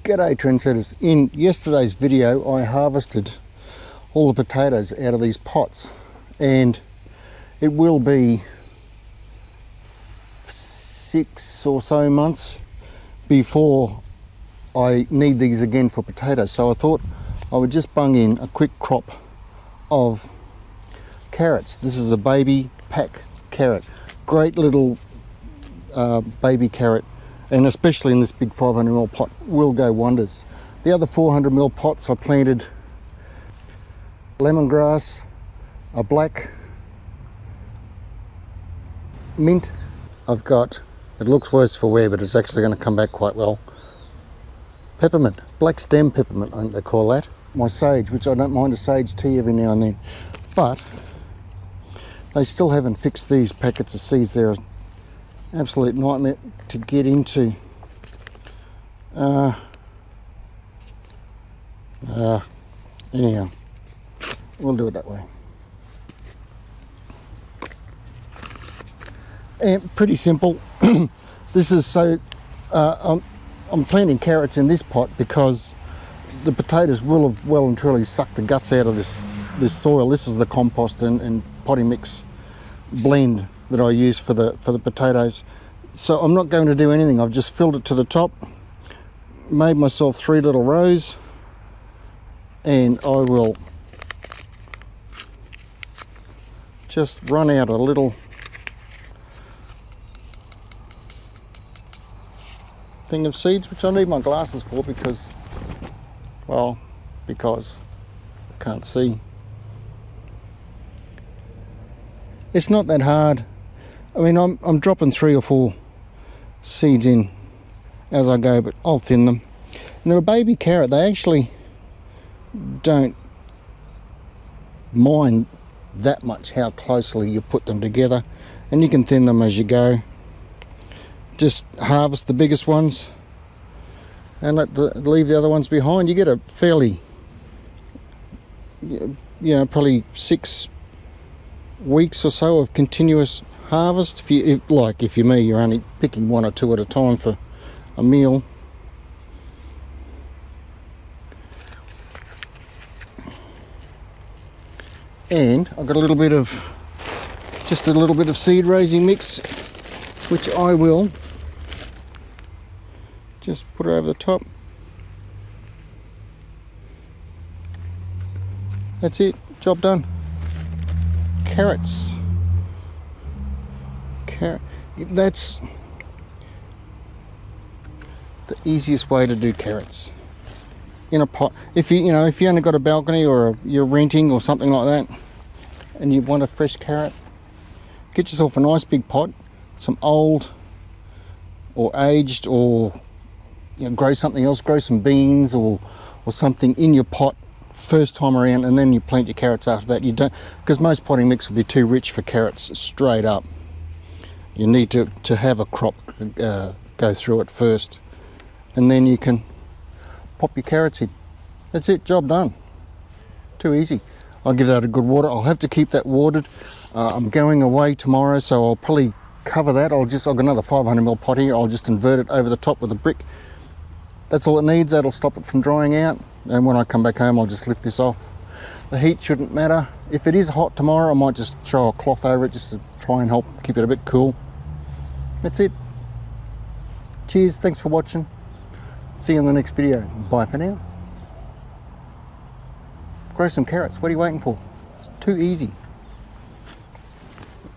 G'day trendsetters. In yesterday's video I harvested all the potatoes out of these pots, and it will be 6 or so months before I need these again for potatoes. So I thought I would just bung in a quick crop of carrots. This is a baby pack carrot. Great little baby carrot, and especially in this big 500ml pot will go wonders. The other 400ml pots I planted lemongrass, a black mint. I've got, it looks worse for wear, but it's actually going to come back quite well, peppermint, black stem peppermint I think they call that. My sage, which I don't mind a sage tea every now and then, but they still haven't fixed these packets of seeds. They're an absolute nightmare to get into. Anyhow, we'll do it that way. And pretty simple. This is so, I'm planting carrots in this pot because the potatoes will have well and truly sucked the guts out of this soil. This is the compost and potting mix blend that I use for the potatoes. So I'm not going to do anything. I've just filled it to the top, made myself 3 little rows, and I will just run out a little thing of seeds, which I need my glasses for because I can't see. It's not that hard. I mean, I'm dropping 3 or 4 seeds in as I go, but I'll thin them. And they're a baby carrot. They actually don't mind that much how closely you put them together, and you can thin them as you go. Just harvest the biggest ones and leave the other ones behind. You get a fairly, probably 6 weeks or so of continuous harvest. If you're me, you're only picking 1 or 2 at a time for a meal. And I've got just a little bit of seed raising mix, which I will just put over the top. That's it, job done. Carrots. That's the easiest way to do carrots in a pot. If you only got a balcony or you're renting or something like that, and you want a fresh carrot, get yourself a nice big pot, some old or aged, or grow something else, grow some beans or something in your pot first time around, and then you plant your carrots after that. You don't, because most potting mix will be too rich for carrots straight up. You need to have a crop go through it first, and then you can pop your carrots in. That's it, job done. Too easy. I'll give that a good water. I'll have to keep that watered. I'm going away tomorrow, so I'll probably cover that. I've got another 500ml pot here. I'll just invert it over the top with a brick. That's all it needs. That'll stop it from drying out, and when I come back home I'll just lift this off. The heat shouldn't matter. If it is hot tomorrow, I might just throw a cloth over it just to try and help keep it a bit cool. That's it. Cheers, thanks for watching. See you in the next video. Bye for now. Grow some carrots. What are you waiting for? It's too easy.